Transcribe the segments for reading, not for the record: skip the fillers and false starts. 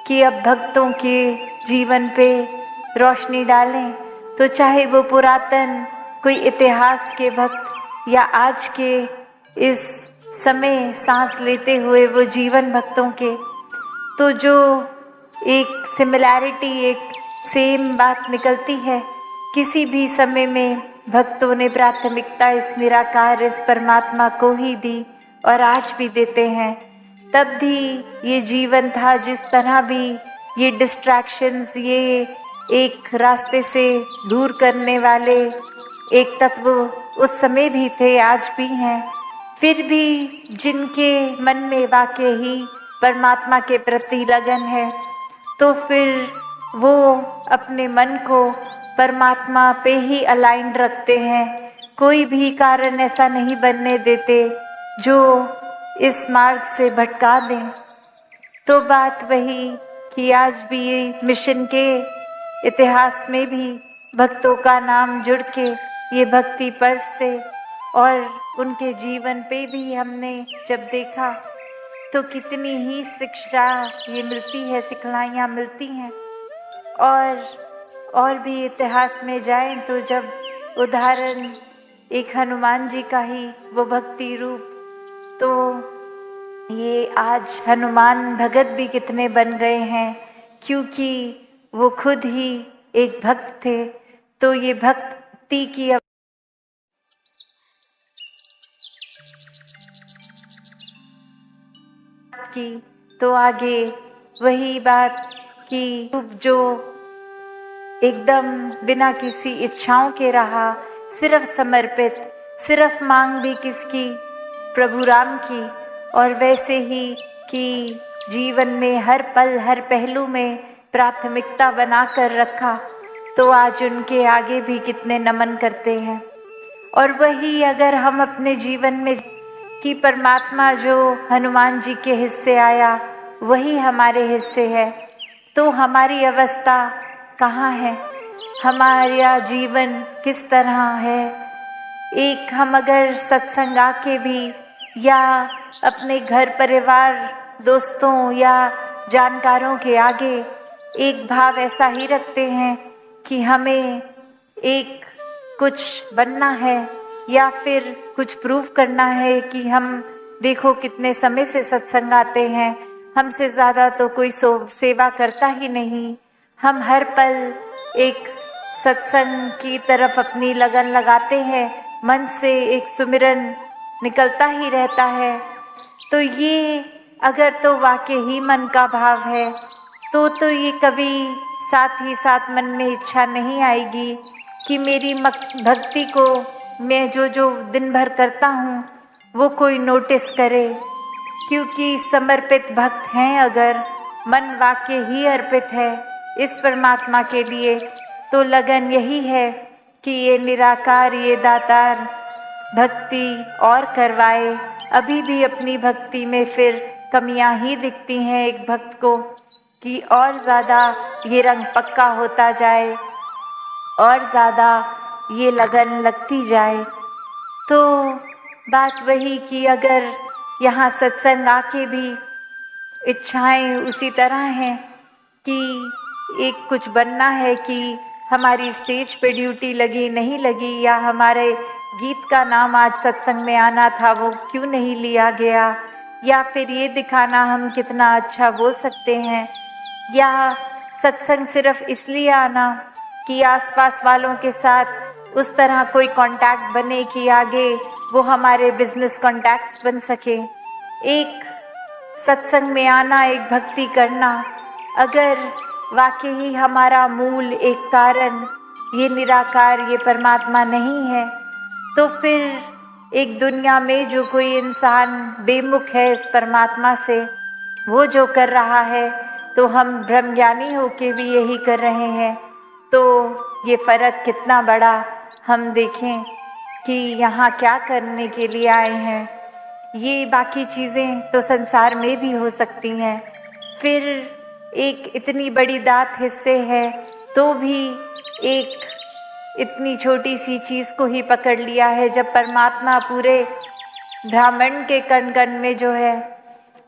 कि अब भक्तों के जीवन पे रोशनी डालें, तो चाहे वो पुरातन कोई इतिहास के भक्त या आज के इस समय सांस लेते हुए वो जीवन भक्तों के, तो जो एक सिमिलैरिटी, एक सेम बात निकलती है। किसी भी समय में भक्तों ने प्राथमिकता इस निराकार, इस परमात्मा को ही दी और आज भी देते हैं। तब भी ये जीवन था, जिस तरह भी ये डिस्ट्रैक्शंस, ये एक रास्ते से दूर करने वाले एक तत्व उस समय भी थे, आज भी हैं। फिर भी जिनके मन में वाकई ही परमात्मा के प्रति लगन है, तो फिर वो अपने मन को परमात्मा पे ही अलाइंड रखते हैं। कोई भी कारण ऐसा नहीं बनने देते जो इस मार्ग से भटका दें। तो बात वही कि आज भी ये मिशन के इतिहास में भी भक्तों का नाम जुड़ के ये भक्ति पर्व से और उनके जीवन पे भी हमने जब देखा तो कितनी ही शिक्षा ये मिलती है, सिखलाइयाँ मिलती हैं। और भी इतिहास में जाएं तो जब उदाहरण एक हनुमान जी का ही वो भक्ति रूप, तो ये आज हनुमान भगत भी कितने बन गए हैं, क्योंकि वो खुद ही एक भक्त थे। तो ये भक्ति की तो आगे वही बात कि जो एकदम बिना किसी इच्छाओं के रहा, सिर्फ समर्पित, सिर्फ मांग भी किसकी, प्रभु राम की। और वैसे ही कि जीवन में हर पल, हर पहलू में प्राथमिकता बनाकर रखा, तो आज उनके आगे भी कितने नमन करते हैं। और वही अगर हम अपने जीवन में कि परमात्मा जो हनुमान जी के हिस्से आया वही हमारे हिस्से है, तो हमारी अवस्था कहाँ है, हमारा जीवन किस तरह है। एक हम अगर सत्संग आके भी या अपने घर परिवार, दोस्तों या जानकारों के आगे एक भाव ऐसा ही रखते हैं कि हमें एक कुछ बनना है या फिर कुछ प्रूव करना है कि हम देखो कितने समय से सत्संग आते हैं, हमसे ज़्यादा तो कोई सेवा करता ही नहीं। हम हर पल एक सत्संग की तरफ अपनी लगन लगाते हैं, मन से एक सुमिरन निकलता ही रहता है। तो ये अगर तो वाकई ही मन का भाव है तो ये कभी साथ ही साथ मन में इच्छा नहीं आएगी कि मेरी भक्ति को मैं जो दिन भर करता हूँ वो कोई नोटिस करे। क्योंकि समर्पित भक्त हैं, अगर मन वाकई ही अर्पित है इस परमात्मा के लिए, तो लगन यही है कि ये निराकार, ये दातार भक्ति और करवाए। अभी भी अपनी भक्ति में फिर कमियां ही दिखती हैं एक भक्त को कि और ज़्यादा ये रंग पक्का होता जाए और ज़्यादा ये लगन लगती जाए। तो बात वही कि अगर यहाँ सत्संग आके भी इच्छाएं उसी तरह हैं कि एक कुछ बनना है, कि हमारी स्टेज पे ड्यूटी लगी नहीं लगी, या हमारे गीत का नाम आज सत्संग में आना था वो क्यों नहीं लिया गया, या फिर ये दिखाना हम कितना अच्छा बोल सकते हैं, या सत्संग सिर्फ इसलिए आना कि आसपास वालों के साथ उस तरह कोई कांटेक्ट बने कि आगे वो हमारे बिजनेस कांटेक्ट्स बन सके। एक सत्संग में आना, एक भक्ति करना, अगर वाकई ही हमारा मूल एक कारण ये निराकार, ये परमात्मा नहीं है, तो फिर एक दुनिया में जो कोई इंसान बेमुख है इस परमात्मा से, वो जो कर रहा है तो हम ब्रह्मज्ञानी होके भी यही कर रहे हैं। तो ये फ़र्क कितना बड़ा हम देखें कि यहाँ क्या करने के लिए आए हैं। ये बाकी चीज़ें तो संसार में भी हो सकती हैं, फिर एक इतनी बड़ी दात हिस्से है तो भी एक इतनी छोटी सी चीज़ को ही पकड़ लिया है। जब परमात्मा पूरे ब्राह्मण के कण कण में जो है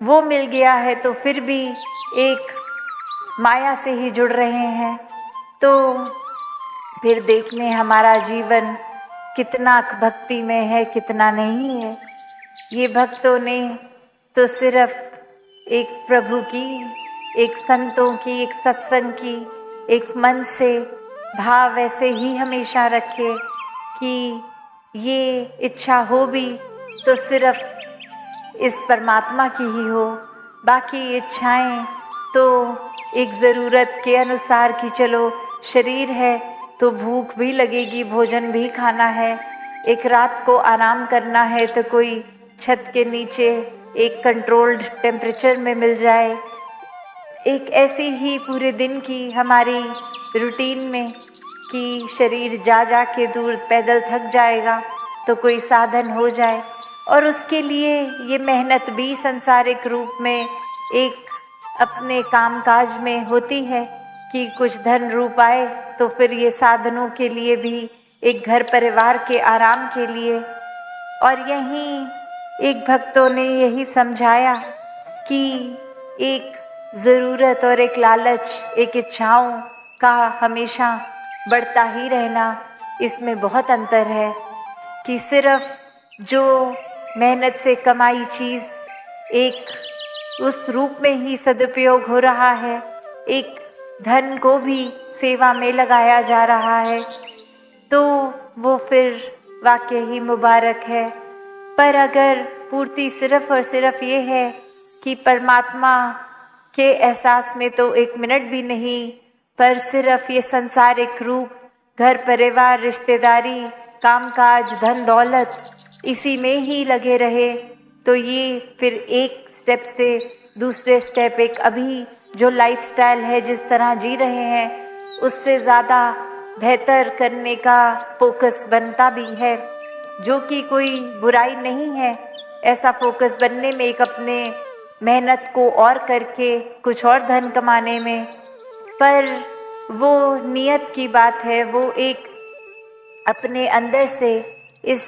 वो मिल गया है, तो फिर भी एक माया से ही जुड़ रहे हैं, तो फिर देख लें हमारा जीवन कितना भक्ति में है, कितना नहीं है। ये भक्तों ने तो सिर्फ एक प्रभु की, एक संतों की, एक सत्संग की, एक मन से भाव ऐसे ही हमेशा रखे कि ये इच्छा हो भी तो सिर्फ इस परमात्मा की ही हो, बाकी इच्छाएं तो एक ज़रूरत के अनुसार कि चलो शरीर है तो भूख भी लगेगी, भोजन भी खाना है, एक रात को आराम करना है तो कोई छत के नीचे एक कंट्रोल्ड टेम्परेचर में मिल जाए। एक ऐसी ही पूरे दिन की हमारी रूटीन में कि शरीर जा जा के दूर पैदल थक जाएगा तो कोई साधन हो जाए, और उसके लिए ये मेहनत भी संसारिक रूप में एक अपने कामकाज में होती है कि कुछ धन रूप आए तो फिर ये साधनों के लिए भी, एक घर परिवार के आराम के लिए। और यहीं एक भक्तों ने यही समझाया कि एक ज़रूरत और एक लालच, एक इच्छाओं का हमेशा बढ़ता ही रहना, इसमें बहुत अंतर है कि सिर्फ जो मेहनत से कमाई चीज़ एक उस रूप में ही सदुपयोग हो रहा है, एक धन को भी सेवा में लगाया जा रहा है, तो वो फिर वाकई ही मुबारक है। पर अगर पूर्ति सिर्फ और सिर्फ ये है कि परमात्मा के एहसास में तो एक मिनट भी नहीं, पर सिर्फ ये संसारिक रूप, घर परिवार, रिश्तेदारी, कामकाज, धन दौलत, इसी में ही लगे रहे, तो ये फिर एक स्टेप से दूसरे स्टेप, एक अभी जो लाइफस्टाइल है जिस तरह जी रहे हैं उससे ज़्यादा बेहतर करने का फोकस बनता भी है, जो कि कोई बुराई नहीं है ऐसा फोकस बनने में, एक अपने मेहनत को और करके कुछ और धन कमाने में। पर वो नियत की बात है, वो एक अपने अंदर से इस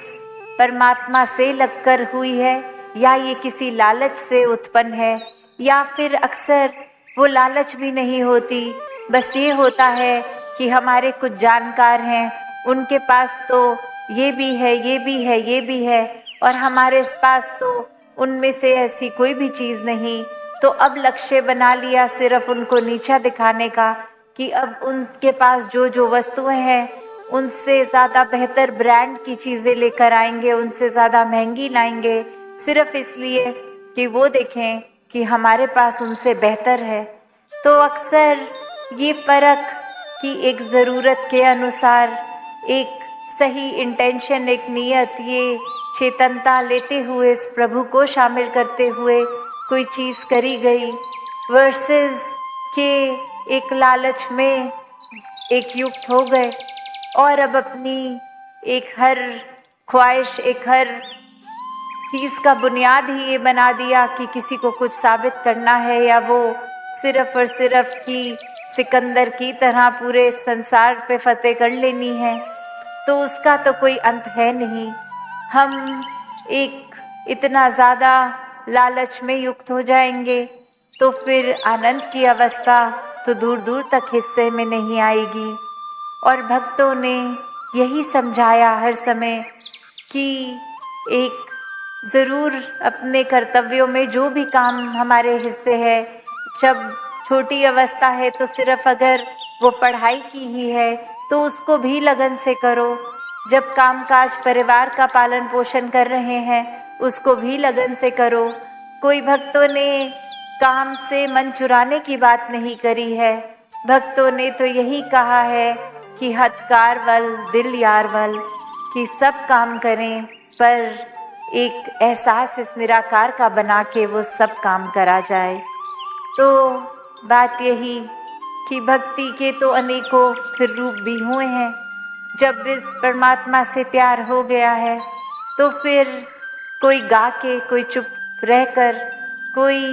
परमात्मा से लगकर हुई है, या ये किसी लालच से उत्पन्न है, या फिर अक्सर वो लालच भी नहीं होती, बस ये होता है कि हमारे कुछ जानकार हैं, उनके पास तो ये भी है, ये भी है, ये भी है, और हमारे पास तो उनमें से ऐसी कोई भी चीज़ नहीं। तो अब लक्ष्य बना लिया सिर्फ उनको नीचा दिखाने का कि अब उनके पास जो जो वस्तुएं हैं उनसे ज़्यादा बेहतर ब्रांड की चीज़ें लेकर आएंगे, उनसे ज़्यादा महंगी लाएंगे, सिर्फ इसलिए कि वो देखें कि हमारे पास उनसे बेहतर है। तो अक्सर ये फ़र्क कि एक ज़रूरत के अनुसार, एक सही इंटेंशन, एक नियत, ये चेतनता लेते हुए, इस प्रभु को शामिल करते हुए कोई चीज़ करी गई, वर्सेस के एक लालच में एक युक्त हो गए और अब अपनी एक हर ख्वाहिश, एक हर चीज़ का बुनियाद ही ये बना दिया कि किसी को कुछ साबित करना है, या वो सिर्फ और सिर्फ कि सिकंदर की तरह पूरे संसार पे फतेह कर लेनी है, तो उसका तो कोई अंत है नहीं। हम एक इतना ज़्यादा लालच में युक्त हो जाएंगे तो फिर आनंद की अवस्था तो दूर दूर तक हिस्से में नहीं आएगी। और भक्तों ने यही समझाया हर समय कि एक ज़रूर अपने कर्तव्यों में जो भी काम हमारे हिस्से है, जब छोटी अवस्था है तो सिर्फ अगर वो पढ़ाई की ही है तो उसको भी लगन से करो, जब कामकाज परिवार का पालन पोषण कर रहे हैं उसको भी लगन से करो। कोई भक्तों ने काम से मन चुराने की बात नहीं करी है, भक्तों ने तो यही कहा है कि हथकार वल दिल यार वल, कि सब काम करें पर एक एहसास इस निराकार का बना के वो सब काम करा जाए। तो बात यही कि भक्ति के तो अनेकों फिर रूप भी हुए हैं। जब इस परमात्मा से प्यार हो गया है तो फिर कोई गा के, कोई चुप रहकर, कोई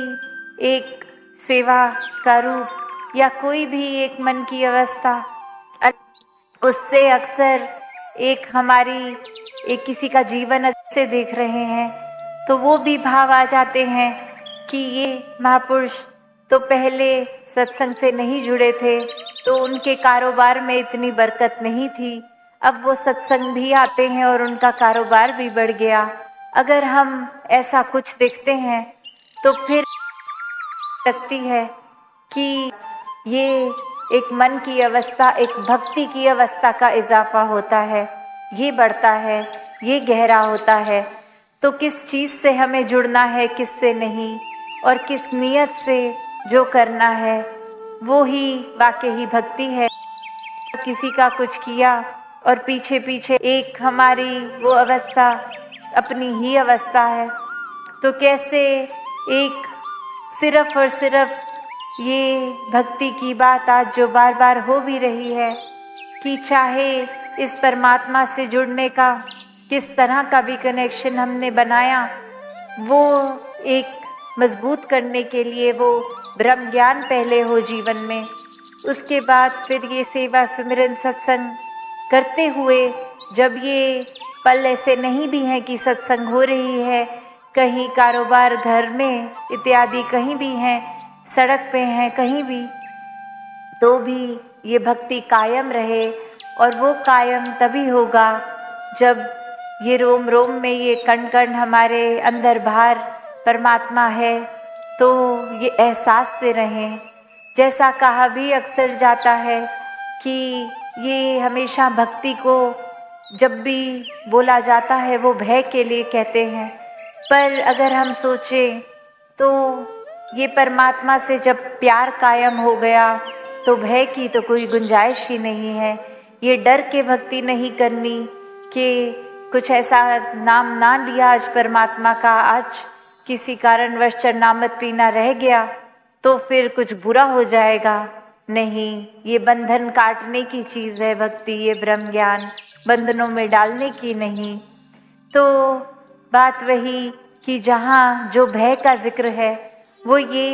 एक सेवा का रूप, या कोई भी एक मन की अवस्था, उससे अक्सर एक हमारी एक किसी का जीवन से देख रहे हैं तो वो भी भाव आ जाते हैं कि ये महापुरुष तो पहले सत्संग से नहीं जुड़े थे तो उनके कारोबार में इतनी बरकत नहीं थी। अब वो सत्संग भी आते हैं और उनका कारोबार भी बढ़ गया। अगर हम ऐसा कुछ देखते हैं तो फिर लगती है कि ये एक मन की अवस्था, एक भक्ति की अवस्था का इजाफा होता है, ये बढ़ता है, ये गहरा होता है। तो किस चीज़ से हमें जुड़ना है, किससे नहीं, और किस नियत से जो करना है वो ही वाकई भक्ति है। किसी का कुछ किया और पीछे पीछे एक हमारी वो अवस्था अपनी ही अवस्था है, तो कैसे एक सिर्फ और सिर्फ ये भक्ति की बात आज जो बार बार हो भी रही है कि चाहे इस परमात्मा से जुड़ने का किस तरह का भी कनेक्शन हमने बनाया, वो एक मजबूत करने के लिए वो ब्रह्म ज्ञान पहले हो जीवन में, उसके बाद फिर ये सेवा सुमिरन सत्संग करते हुए जब ये पल ऐसे नहीं भी हैं कि सत्संग हो रही है, कहीं कारोबार घर में इत्यादि कहीं भी हैं, सड़क पे हैं कहीं भी, तो भी ये भक्ति कायम रहे। और वो कायम तभी होगा जब ये रोम रोम में, ये कण कण हमारे अंदर बाहर परमात्मा है, तो ये एहसास से रहें। जैसा कहा भी अक्सर जाता है कि ये हमेशा भक्ति को जब भी बोला जाता है वो भय के लिए कहते हैं, पर अगर हम सोचें तो ये परमात्मा से जब प्यार कायम हो गया तो भय की तो कोई गुंजाइश ही नहीं है। ये डर के भक्ति नहीं करनी कि कुछ ऐसा नाम ना लिया आज परमात्मा का, आज किसी कारणवश चरणामृत पीना रह गया तो फिर कुछ बुरा हो जाएगा। नहीं, ये बंधन काटने की चीज़ है भक्ति, ये ब्रह्म ज्ञान बंधनों में डालने की नहीं। तो बात वही कि जहाँ जो भय का जिक्र है वो ये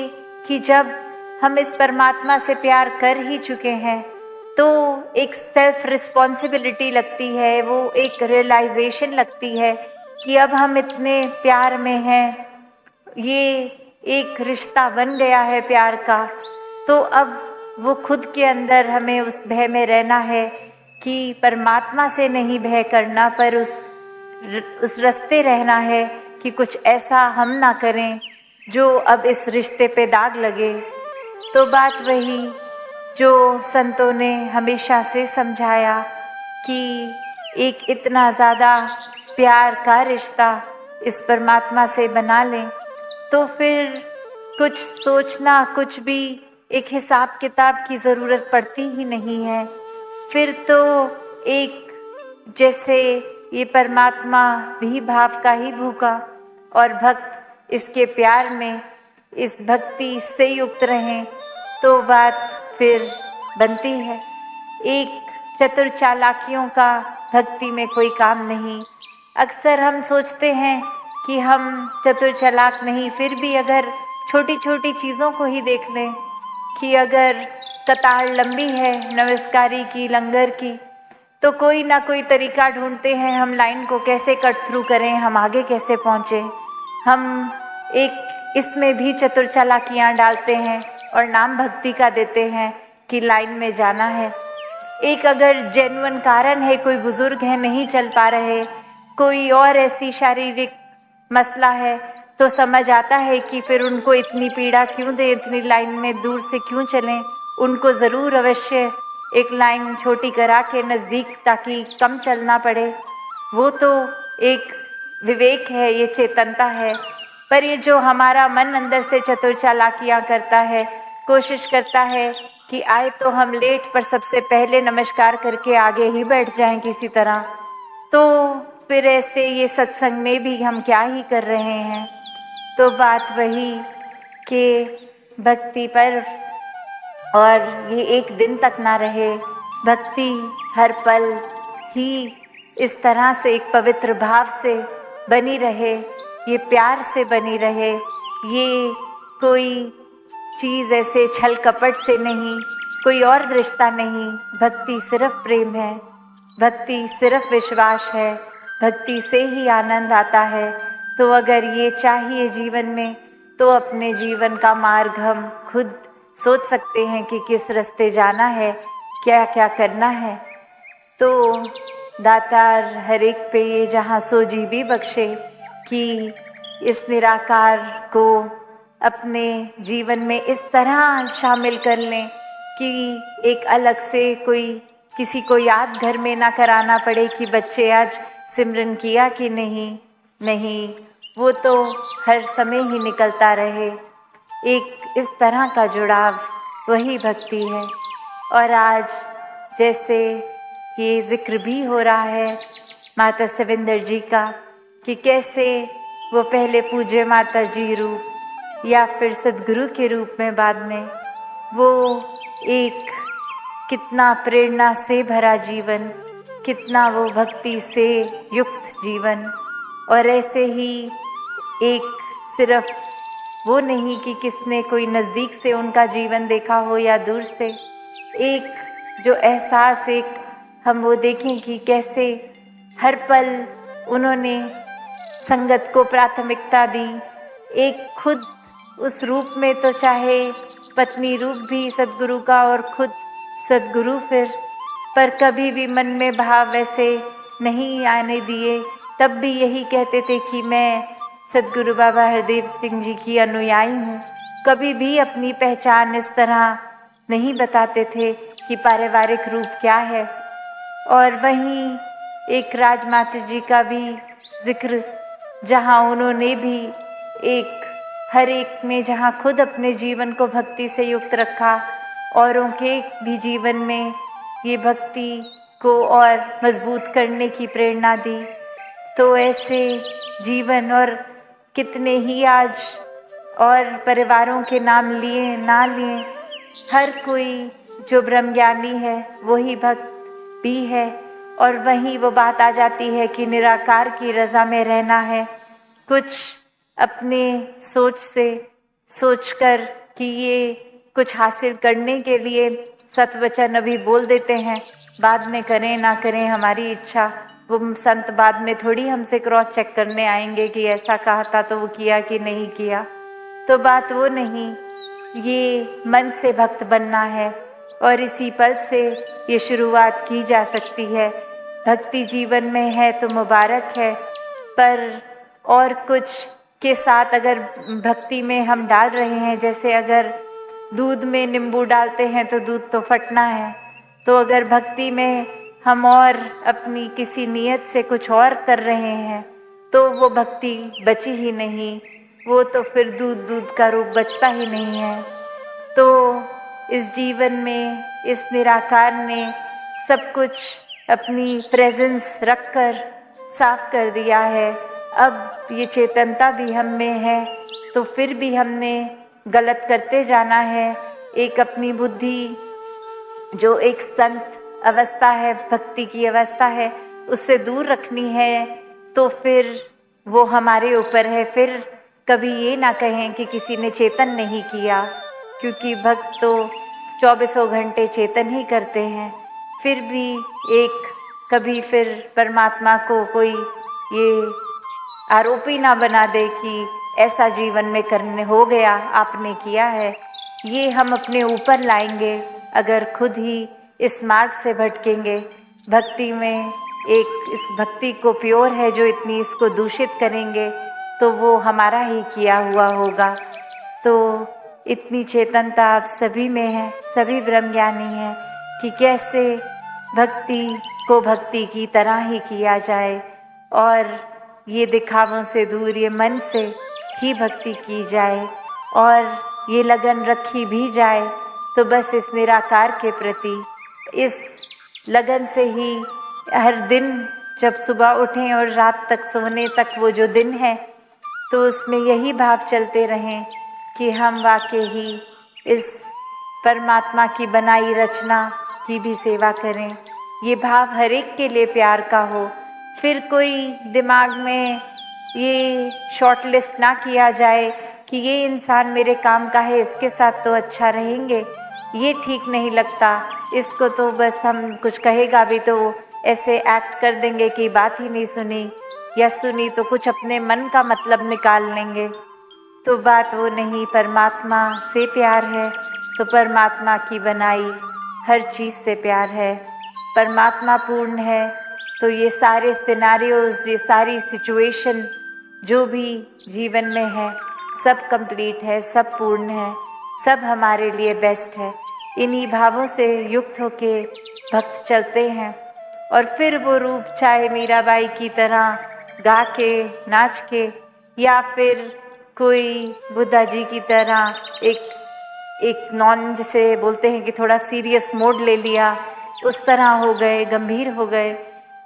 कि जब हम इस परमात्मा से प्यार कर ही चुके हैं तो एक सेल्फ रिस्पॉन्सिबिलिटी लगती है, वो एक रियलाइजेशन लगती है कि अब हम इतने प्यार में हैं, ये एक रिश्ता बन गया है प्यार का, तो अब वो खुद के अंदर हमें उस भय में रहना है कि परमात्मा से नहीं भय करना, पर उस रास्ते रहना है कि कुछ ऐसा हम ना करें जो अब इस रिश्ते पे दाग लगे। तो बात वही जो संतों ने हमेशा से समझाया कि एक इतना ज़्यादा प्यार का रिश्ता इस परमात्मा से बना लें तो फिर कुछ सोचना, कुछ भी एक हिसाब किताब की ज़रूरत पड़ती ही नहीं है। फिर तो एक जैसे ये परमात्मा भी भाव का ही भूखा और भक्त इसके प्यार में, इस भक्ति से युक्त रहें तो बात फिर बनती है। एक चतुर चालाकियों का भक्ति में कोई काम नहीं। अक्सर हम सोचते हैं कि हम चतुर चालाक नहीं, फिर भी अगर छोटी छोटी चीज़ों को ही देख लें कि अगर कतार लंबी है नमस्कारी की, लंगर की, तो कोई ना कोई तरीका ढूंढते हैं हम लाइन को कैसे कट थ्रू करें, हम आगे कैसे पहुँचें। हम एक इसमें भी चतुर चालाकियाँ डालते हैं और नाम भक्ति का देते हैं कि लाइन में जाना है। एक अगर जेन्युइन कारण है, कोई बुजुर्ग है नहीं चल पा रहे, कोई और ऐसी शारीरिक मसला है, तो समझ आता है कि फिर उनको इतनी पीड़ा क्यों दे, इतनी लाइन में दूर से क्यों चलें, उनको ज़रूर अवश्य एक लाइन छोटी करा के नज़दीक, ताकि कम चलना पड़े। वो तो एक विवेक है, ये चेतनता है। पर ये जो हमारा मन अंदर से चतुर चालाकियाँ करता है, कोशिश करता है कि आए तो हम लेट, पर सबसे पहले नमस्कार करके आगे ही बैठ जाएं किसी तरह, तो फिर ऐसे ये सत्संग में भी हम क्या ही कर रहे हैं। तो बात वही कि भक्ति पर, और ये एक दिन तक ना रहे, भक्ति हर पल ही इस तरह से एक पवित्र भाव से बनी रहे, ये प्यार से बनी रहे, ये कोई चीज़ ऐसे छल कपट से नहीं, कोई और रिश्ता नहीं। भक्ति सिर्फ प्रेम है, भक्ति सिर्फ विश्वास है, भक्ति से ही आनंद आता है। तो अगर ये चाहिए जीवन में तो अपने जीवन का मार्ग हम खुद सोच सकते हैं कि किस रास्ते जाना है, क्या क्या करना है। तो दातार हर एक पे ये जहाँ सोजी भी बख्शे कि इस निराकार को अपने जीवन में इस तरह शामिल कर लें कि एक अलग से कोई किसी को याद घर में ना कराना पड़े कि बच्चे आज सिमरन किया कि नहीं, वो तो हर समय ही निकलता रहे। एक इस तरह का जुड़ाव वही भक्ति है। और आज जैसे ये जिक्र भी हो रहा है माता सविंदर जी का कि कैसे वो पहले पूज्य माता जी रूप या फिर सदगुरु के रूप में बाद में वो एक कितना प्रेरणा से भरा जीवन, कितना वो भक्ति से युक्त जीवन। और ऐसे ही एक सिर्फ वो नहीं कि किसने कोई नज़दीक से उनका जीवन देखा हो या दूर से, एक जो एहसास एक हम वो देखें कि कैसे हर पल उन्होंने संगत को प्राथमिकता दी। एक खुद उस रूप में तो चाहे पत्नी रूप भी सदगुरु का और खुद सदगुरु फिर, पर कभी भी मन में भाव वैसे नहीं आने दिए। तब भी यही कहते थे कि मैं सदगुरु बाबा हरदेव सिंह जी की अनुयायी हूँ। कभी भी अपनी पहचान इस तरह नहीं बताते थे कि पारिवारिक रूप क्या है। और वहीं एक राजमाता जी का भी जिक्र, जहाँ उन्होंने भी एक हर एक में जहाँ खुद अपने जीवन को भक्ति से युक्त रखा, औरों के भी जीवन में ये भक्ति को और मजबूत करने की प्रेरणा दी। तो ऐसे जीवन और कितने ही आज और परिवारों के नाम लिए ना लिए, हर कोई जो ब्रह्मज्ञानी है वही भक्त भी है। और वहीं वो बात आ जाती है कि निराकार की रज़ा में रहना है। कुछ अपने सोच से सोचकर कि ये कुछ हासिल करने के लिए सतवचन अभी बोल देते हैं, बाद में करें ना करें हमारी इच्छा। वो संत बाद में थोड़ी हमसे क्रॉस चेक करने आएंगे कि ऐसा कहा था तो वो किया कि नहीं किया। तो बात वो नहीं, ये मन से भक्त बनना है और इसी पल से ये शुरुआत की जा सकती है। भक्ति जीवन में है तो मुबारक है, पर और कुछ के साथ अगर भक्ति में हम डाल रहे हैं, जैसे अगर दूध में नींबू डालते हैं तो दूध तो फटना है, तो अगर भक्ति में हम और अपनी किसी नियत से कुछ और कर रहे हैं तो वो भक्ति बची ही नहीं, वो तो फिर दूध का रूप बचता ही नहीं है। तो इस जीवन में इस निराकार ने सब कुछ अपनी प्रेजेंस रखकर साफ कर दिया है। अब ये चेतनता भी हम में है, तो फिर भी हमने गलत करते जाना है। एक अपनी बुद्धि जो एक संत अवस्था है, भक्ति की अवस्था है, उससे दूर रखनी है, तो फिर वो हमारे ऊपर है। फिर कभी ये ना कहें कि किसी ने चेतन नहीं किया, क्योंकि भक्त तो 24 घंटे चेतन ही करते हैं। फिर भी एक कभी फिर परमात्मा को कोई ये आरोपी ना बना दे कि ऐसा जीवन में करने हो गया, आपने किया है। ये हम अपने ऊपर लाएंगे अगर खुद ही इस मार्ग से भटकेंगे। भक्ति में एक इस भक्ति को प्योर है जो इतनी इसको दूषित करेंगे तो वो हमारा ही किया हुआ होगा। तो इतनी चेतनता आप सभी में है, सभी ब्रह्मज्ञानी हैं कि कैसे भक्ति को भक्ति की तरह ही किया जाए और ये दिखावों से दूर ये मन से ही भक्ति की जाए और ये लगन रखी भी जाए तो बस इस निराकार के प्रति इस लगन से ही हर दिन जब सुबह उठें और रात तक सोने तक वो जो दिन है तो उसमें यही भाव चलते रहें कि हम वाकई ही इस परमात्मा की बनाई रचना की भी सेवा करें। ये भाव हर एक के लिए प्यार का हो। फिर कोई दिमाग में ये शॉर्ट लिस्ट ना किया जाए कि ये इंसान मेरे काम का है, इसके साथ तो अच्छा रहेंगे, ये ठीक नहीं लगता, इसको तो बस हम कुछ कहेगा भी तो ऐसे एक्ट कर देंगे कि बात ही नहीं सुनी, या सुनी तो कुछ अपने मन का मतलब निकाल लेंगे। तो बात वो नहीं, परमात्मा से प्यार है तो परमात्मा की बनाई हर चीज़ से प्यार है। परमात्मा पूर्ण है तो ये सारे सिनेरियोज, ये सारी सिचुएशन जो भी जीवन में है, सब कंप्लीट है, सब पूर्ण है, सब हमारे लिए बेस्ट है। इन्हीं भावों से युक्त होके भक्त चलते हैं और फिर वो रूप चाहे मीराबाई की तरह गा के, नाच के, या फिर कोई बुद्धा जी की तरह एक नॉन जिसे बोलते हैं कि थोड़ा सीरियस मोड ले लिया, उस तरह हो गए, गंभीर हो गए,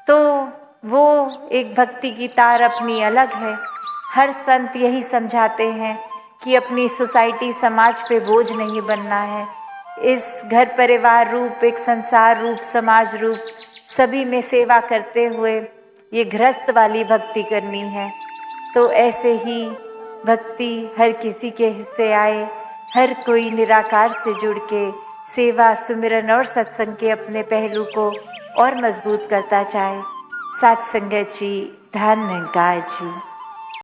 तो वो एक भक्ति की तार अपनी अलग है। हर संत यही समझाते हैं कि अपनी सोसाइटी, समाज पे बोझ नहीं बनना है। इस घर परिवार रूप, एक संसार रूप, समाज रूप, सभी में सेवा करते हुए ये गृहस्थ वाली भक्ति करनी है। तो ऐसे ही भक्ति हर किसी के हिस्से आए, हर कोई निराकार से जुड़ के सेवा, सुमिरन और सत्संग के अपने पहलू को और मजबूत करता जाए। साथ संगत जी, धन निरंकार जी।